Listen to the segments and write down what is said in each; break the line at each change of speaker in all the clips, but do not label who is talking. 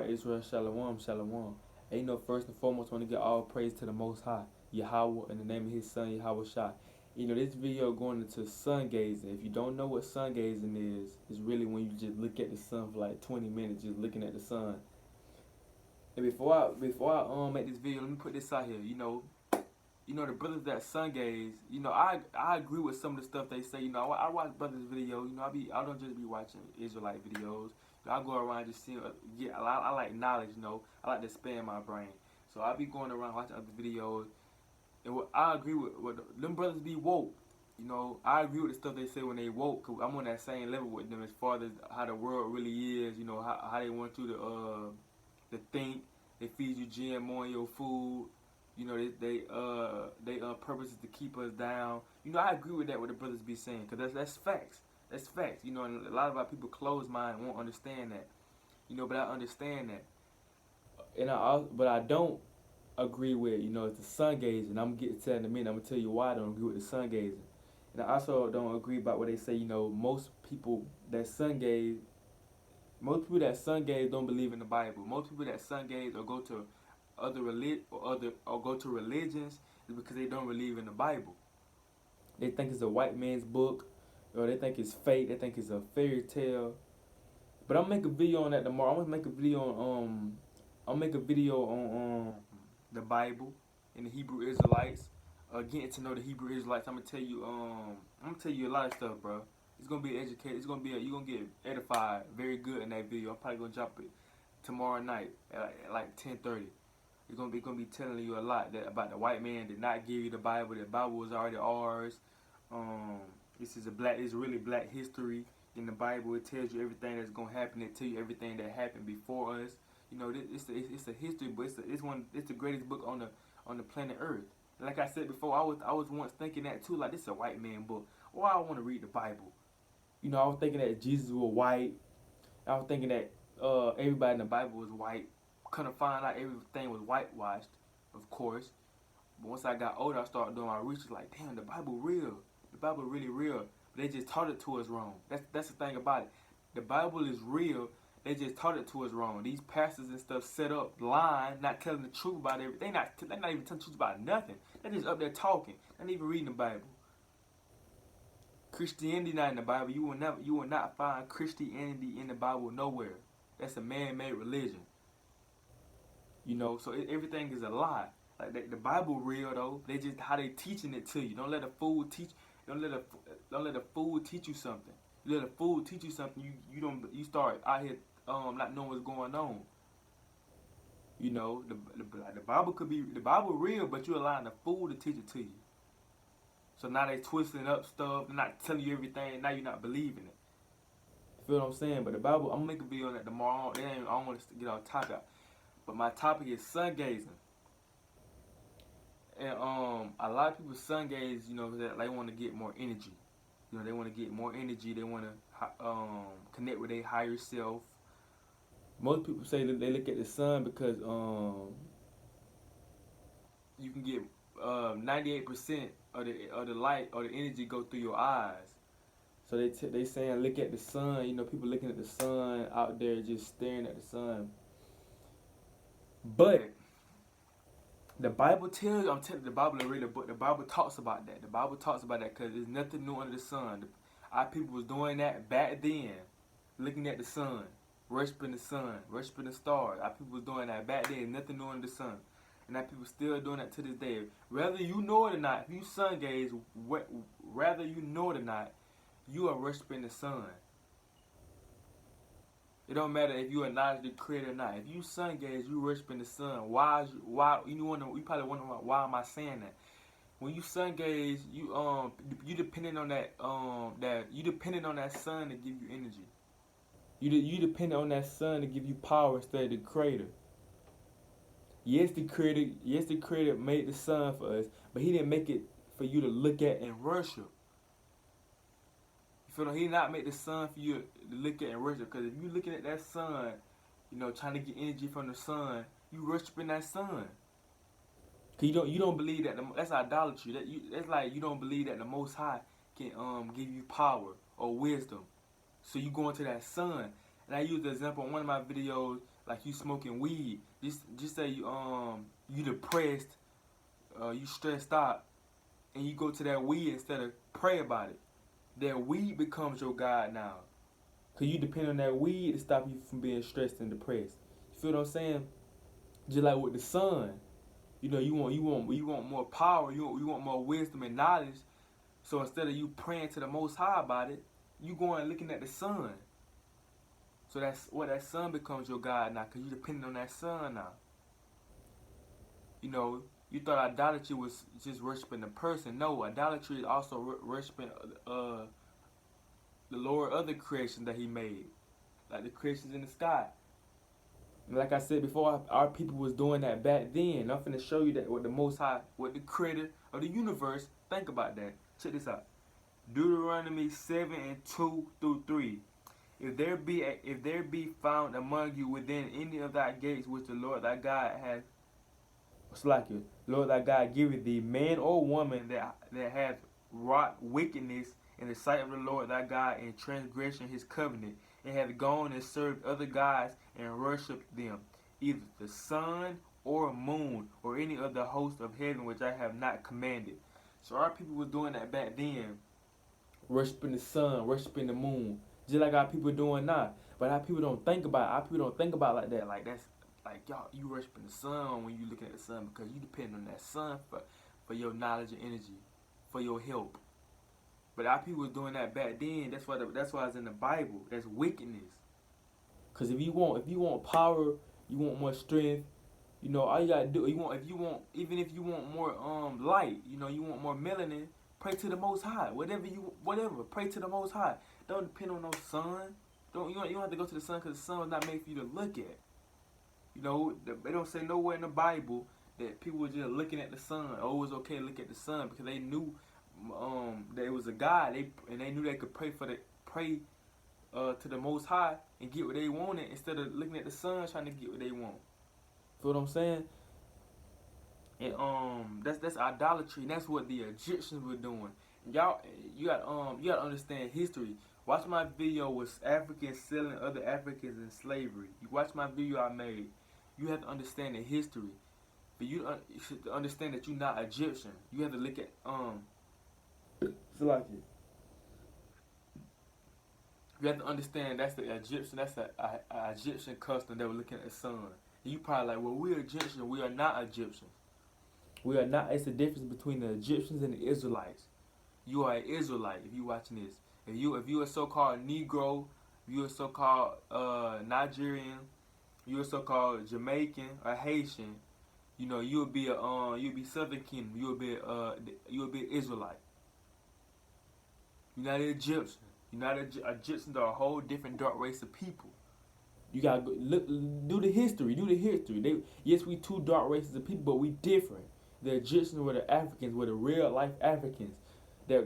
Shalom, Israel, Shalom, Shalom. And first and foremost, I want to give all praise to the Most High, Yahweh, in the name of His Son, Yahweh Shai. This video going into sun gazing. If you don't know what sun gazing is, it's really when you just look at the sun for like 20 minutes, just looking at the sun. And before I make this video, let me put this out here. The brothers that sun gaze. I agree with some of the stuff they say. I watch brothers' videos. I don't just be watching Israelite videos. I go around just seeing, I like knowledge. I like to expand my brain. So I be going around watching other videos, and I agree with them brothers be woke. I agree with the stuff they say when they woke, cause I'm on that same level with them as far as how the world really is. How they want you to think. They feed you GMO in your food. They purpose is to keep us down. I agree with that, what the brothers be saying, because that's facts. That's facts. And a lot of our people closed mind won't understand that. But I understand that. But I don't agree with, it's the sun gazing. I'm getting to that in a minute. I'm going to tell you why I don't agree with the sun gazing. And I also don't agree about what they say, most people that sun gaze don't believe in the Bible. Most people that sun gaze or go to go to religions is because they don't believe in the Bible. They think it's a white man's book, or they think it's fake. They think it's a fairy tale. But I'll make a video on that tomorrow. I'm gonna make a video on the Bible and the Hebrew Israelites. Getting to know the Hebrew Israelites. I'm gonna tell you a lot of stuff, bro. It's gonna be educated. You're gonna get edified very good in that video. I'm probably gonna drop it tomorrow night at like 10:30. It's gonna be telling you a lot about the white man did not give you the Bible. The Bible was already ours. It's really black history in the Bible. It tells you everything that's gonna happen. It tells you everything that happened before us. It's a history book. It's the greatest book on the planet Earth. Like I said before, I was once thinking that too. Like, this is a white man book. Why I want to read the Bible? I was thinking that Jesus was white. I was thinking that everybody in the Bible was white. Couldn't find out everything was whitewashed, of course. But once I got older, I started doing my research. Like, damn, the Bible real. The Bible really real. But they just taught it to us wrong. That's the thing about it. The Bible is real. They just taught it to us wrong. These pastors and stuff set up lying, not telling the truth about everything. They're not even telling the truth about nothing. They're just up there talking. They're not even reading the Bible. Christianity not in the Bible. You will not find Christianity in the Bible nowhere. That's a man-made religion. So everything is a lie. Like, the Bible real though. They just how they teaching it to you. Don't let a fool teach. Don't let a fool teach you something. You let a fool teach you something. You start out here not knowing what's going on. The Bible could be the Bible real, but you're allowing a fool to teach it to you. So now they twisting up stuff. They're not telling you everything. Now you're not believing it. You feel what I'm saying? But the Bible, I'm gonna make a video on that tomorrow. I don't want to get off topic. But my topic is sun gazing. And a lot of people sun gaze, that they want to get more energy. They want to get more energy. They want to connect with their higher self. Most people say that they look at the sun because you can get 98% of the light or the energy go through your eyes. So they saying look at the sun. People looking at the sun out there just staring at the sun. But the Bible tells you, I'm telling you, the Bible is real, but the Bible talks about that. The Bible talks about that because there's nothing new under the sun. Our people was doing that back then, looking at the sun, worshiping the sun, worshiping the stars. Our people was doing that back then, nothing new under the sun. And our people still doing that to this day. Whether you know it or not, if you sun gaze, whether you know it or not, you are worshiping the sun. It don't matter if you acknowledge the creator or not. If you sun gaze, you worshiping the sun. You probably wondering why am I saying that? When you sun gaze, you depending on you depending on that sun to give you energy. You depend on that sun to give you power instead of the creator. Yes, the creator made the sun for us, but he didn't make it for you to look at and worship. He did not make the sun for you to look at and worship. Because if you looking at that sun, trying to get energy from the sun, you worshiping that sun. Cause you don't believe that that's idolatry. That's like you don't believe that the Most High can give you power or wisdom. So you go into that sun. And I use the example in one of my videos like you smoking weed. Just say you depressed, you stressed out, and you go to that weed instead of pray about it. That weed becomes your God now. Cause you depend on that weed to stop you from being stressed and depressed. You feel what I'm saying? Just like with the sun, you want more power, you want more wisdom and knowledge. So instead of you praying to the Most High about it, you going looking at the sun. So that's what that sun becomes your God now, cause you depending on that sun now. You thought idolatry was just worshiping the person. No, idolatry is also worshiping the Lord of the creation that He made, like the creations in the sky. And like I said before, our people was doing that back then. I'm finna show you that what the Most High, what the Creator of the universe, think about that. Check this out. Deuteronomy 7:2-3. If there be found among you within any of thy gates which the Lord thy God hath, Lord thy God giveth thee, man or woman that hath wrought wickedness in the sight of the Lord thy God in transgression his covenant, and hath gone and served other gods and worshipped them, either the sun or moon or any of the host of heaven which I have not commanded. So our people was doing that back then, worshiping the sun, worshiping the moon, just like our people doing now. But our people don't think about it. Our people don't think about it like that. Like that's like y'all, you worshiping the sun when you looking at the sun because you depend on that sun for your knowledge and energy, for your help. But our people was doing that back then. That's why it's in the Bible. That's wickedness. Cause if you want power, you want more strength. All you gotta do. Even if you want more light. You want more melanin. Pray to the Most High. Whatever. Pray to the Most High. Don't depend on no sun. You don't have to go to the sun because the sun was not made for you to look at. They don't say nowhere in the Bible that people were just looking at the sun. Oh, it was okay to look at the sun because they knew that it was a God. They knew they could pray to the Most High and get what they wanted instead of looking at the sun trying to get what they want. Feel what I'm saying? And that's idolatry, and that's what the Egyptians were doing. Y'all, you gotta understand history. Watch my video with Africans selling other Africans in slavery. You watch my video I made. You have to understand the history. But you should understand that you're not Egyptian. You have to look at Salaki. You have to understand that's the Egyptian. That's the Egyptian custom that we're looking at the sun. And you probably like, well, we're Egyptian. We are not Egyptians. We are not. It's the difference between the Egyptians and the Israelites. You are an Israelite if you watching this. If you a so-called Negro, you a so-called Nigerian, you a so-called Jamaican or Haitian, you'll be Southern Kingdom. You'll be an Israelite. You're not an Egyptian. Egyptians are a whole different dark race of people. You gotta do the history. Yes, we two dark races of people, but we different. The Egyptians were the Africans, were the real life Africans. They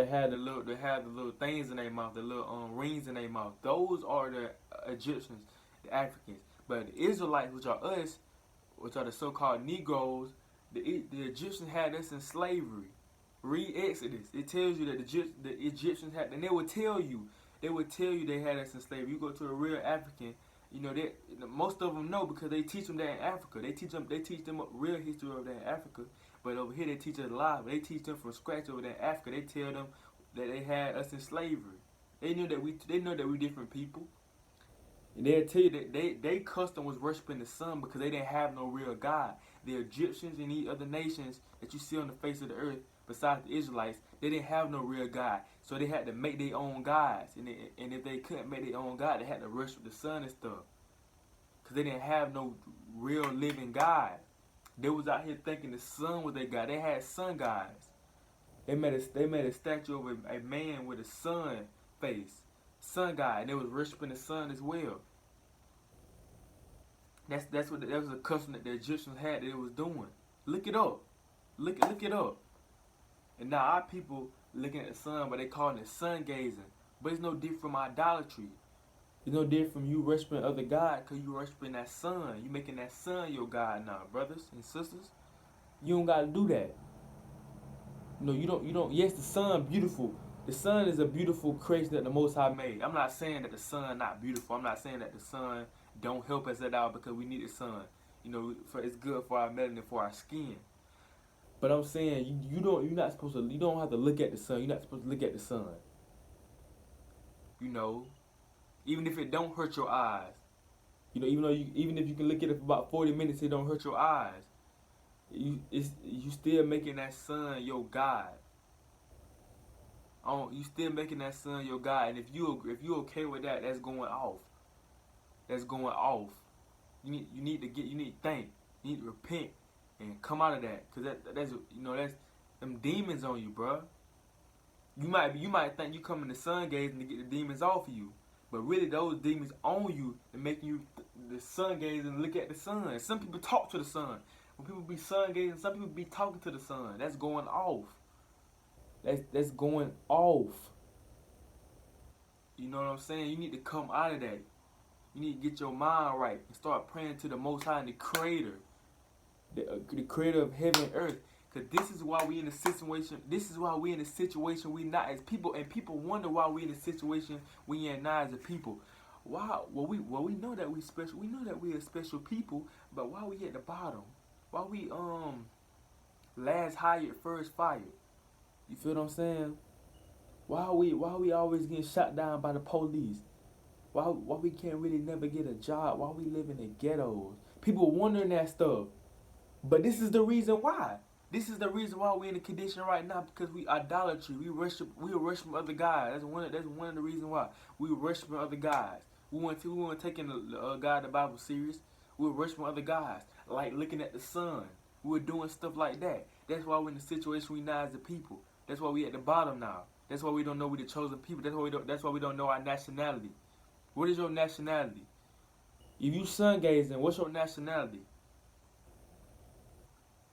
had the little things in their mouth, the little rings in their mouth. Those are the Egyptians, the Africans. But the Israelites, which are us, which are the so-called Negroes, the Egyptians had us in slavery. Read Exodus. It tells you that the Egyptians had, and they would tell you they had us in slavery. You go to a real African, most of them know because they teach them that in Africa. They teach them real history over there in Africa. But over here they teach us live. They teach them from scratch over there in Africa. They tell them that they had us in slavery. They know that we different people. And they'll tell you that they custom was worshiping the sun because they didn't have no real God. The Egyptians and these other nations that you see on the face of the earth, besides the Israelites, they didn't have no real God. So they had to make their own gods. And if they couldn't make their own God, they had to worship the sun and stuff. Because they didn't have no real living God. They was out here thinking the sun was their God. They had sun gods. They made a statue of a man with a sun face. Sun god. And they was worshiping the sun as well. That was a custom that the Egyptians had that they was doing. Look it up. Look it up. And now our people looking at the sun, but they calling it Sungazing. But it's no different from idolatry. It's no different from you worshiping other God because you worshiping that sun. You making that sun your God now, brothers and sisters. You don't gotta do that. You don't. Yes, the sun beautiful. The sun is a beautiful creation that the Most High made. I'm not saying that the sun not beautiful. I'm not saying that the sun don't help us at all because we need the sun. You know, for it's good for our melanin, for our skin. But I'm saying you're not supposed to, you don't have to look at the sun. You're not supposed to look at the sun. You know, even if it don't hurt your eyes. You know, even if you can look at it for about 40 minutes, it don't hurt your eyes. You still making that sun your God. You still making that sun your God, and if you okay with that, that's going off. That's going off. You need to think. You need to repent and come out of that, cause that's them demons on you, bro. You might think you coming to sun gazing to get the demons off of you, but really those demons on you and making you the sun gaze and look at the sun. Some people talk to the sun. When people be sun gazing, some people be talking to the sun. That's going off. That's going off. You know what I'm saying? You need to come out of that. You need to get your mind right and start praying to the Most High and the Creator, the Creator of heaven and earth. Cause this is why we in the situation. This is why we in the situation we not as people, and people wonder why we in the situation we in now as a people. Why? Well, we know that we special. We know that we a special people, but why we at the bottom? Why we last hired, first fired? You feel what I'm saying? Why we always getting shot down by the police? Why we can't really never get a job? Why we live in the ghettos? People wondering that stuff. But this is the reason why. This is the reason why we're in the condition right now, because we idolatry. We worship other guys. That's one of the reasons why. We worship other guys. We weren't taking the God the Bible serious. We were worshiping other guys, like looking at the sun. We were doing stuff like that. That's why we're in the situation we now as a people. That's why we at the bottom now. That's why we don't know we the chosen people. That's why we don't know our nationality. What is your nationality? If you sun gazing, what's your nationality?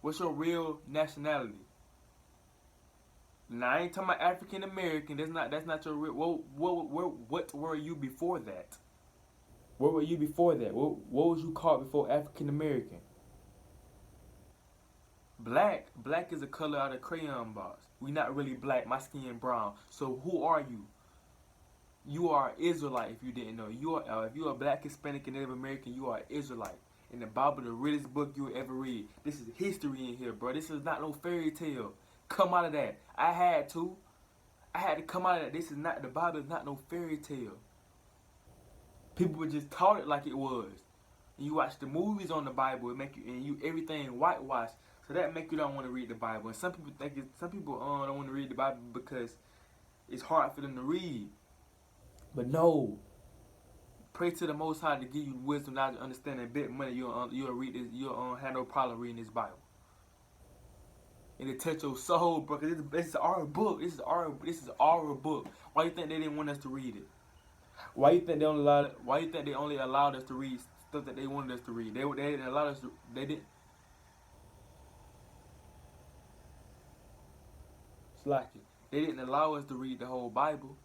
What's your real nationality? Now I ain't talking about African American. That's not your real. What were you before that? What were you before that? What was you called before African American? Black is a color out of crayon box. We not really black. My skin brown. So who are you? You are Israelite. If you didn't know, if you are Black, Hispanic, and Native American, you are Israelite. In the Bible, the realest book you'll ever read. This is history in here, bro. This is not no fairy tale. Come out of that. I had to come out of that. The Bible is not no fairy tale. People would just taught it like it was. And you watch the movies on the Bible, it make you everything whitewashed. So that make you don't want to read the Bible. And some people don't want to read the Bible because it's hard for them to read. But no. Pray to the Most High to give you wisdom, knowledge, understanding, and bit money. You'll read this. You'll have no problem reading this Bible. And it touch your soul, bro. Cause this is our book. This is our book. Why you think they didn't want us to read it? Why you think they only allowed us to read stuff that they wanted us to read? They didn't allow us to. They didn't. Slacky. They didn't allow us to read the whole Bible.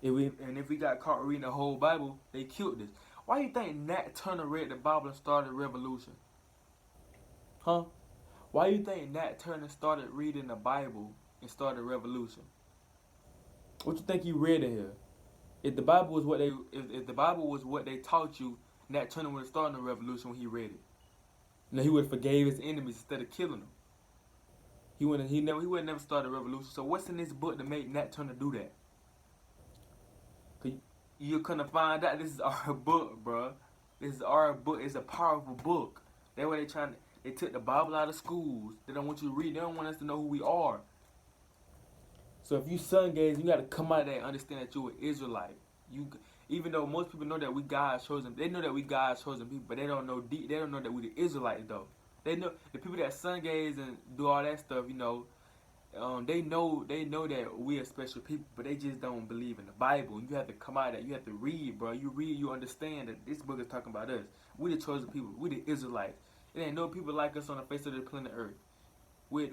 If we got caught reading the whole Bible, they killed us. Why you think Nat Turner read the Bible and started a revolution? Huh? Why you think Nat Turner started reading the Bible and started a revolution? What you think he read in here? If the Bible was what they taught you, Nat Turner would have started a revolution when he read it. Now he would have forgave his enemies instead of killing them. He would never start a revolution. So what's in this book to make Nat Turner do that? You're gonna find out this is our book, bro. This is our book. It's a powerful book. That's why they took the Bible out of schools. They don't want you to read. They don't want us to know who we are. So if you sun gaze, you gotta come out of that and understand that you're an Israelite. Even though most people know that we God's chosen, they know that we God's chosen people, but they don't know they don't know that we the Israelites though. They know the people that sun gaze and do all that stuff, they know that we are special people, but they just don't believe in the Bible. You have to come out of that. You have to read, bro. You read, you understand that this book is talking about us. We the chosen people. We the Israelites. It ain't no people like us on the face of the planet Earth. We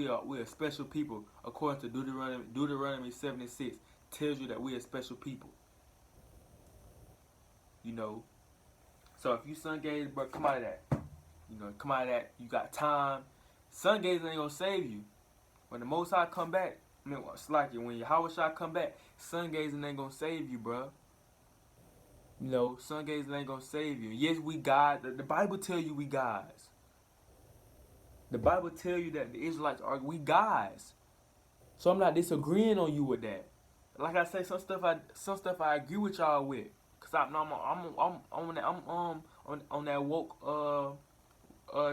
are special people according to Deuteronomy 76. Tells you that we are special people. So if you sun gaze, bro, come out of that. Come out of that. You got time. Sun gaze ain't gonna save you. When the Most High come back, when Yahweh Shai come back, sun gazing ain't gonna save you, bro. You know, sun gazing ain't gonna save you. Yes, we God. The Bible tell you we gods. The Bible tell you that the Israelites are we guys. So I'm not disagreeing on you with that. Like I say, some stuff I agree with y'all with. Cause I'm on that on that woke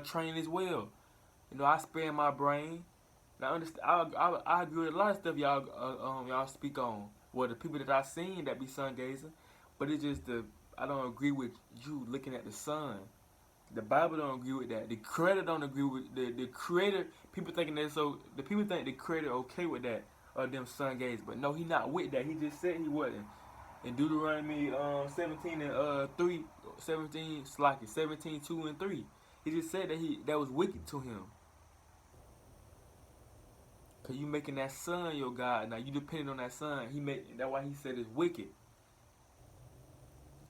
train as well. You know, I spare my brain. And I understand. I agree with a lot of stuff y'all speak on. Well, the people that I seen that be sun gazing, but it's just I don't agree with you looking at the sun. The Bible don't agree with that. The Creator don't agree with the Creator. People thinking that the people think the Creator okay with that them sun gaze, but no, he not with that. He just said he wasn't. In Deuteronomy 17 and 3, 17 slacky 17 2 and 3, he just said that was wicked to him. Cause you making that sun your God. Now you depending on that sun. That's why he said it's wicked.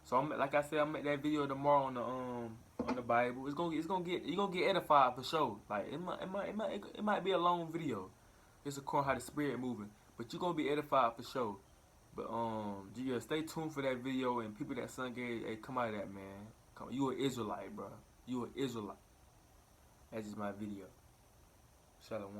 So like I said, I'm make that video tomorrow on the Bible. You're gonna get edified for sure. Like it might be a long video. It's according how the spirit moving, but you're gonna be edified for sure. But yeah, stay tuned for that video and people that sun gate, hey, come out of that, man. Come, you an Israelite, bro. You an Israelite. That's just my video. Shalom.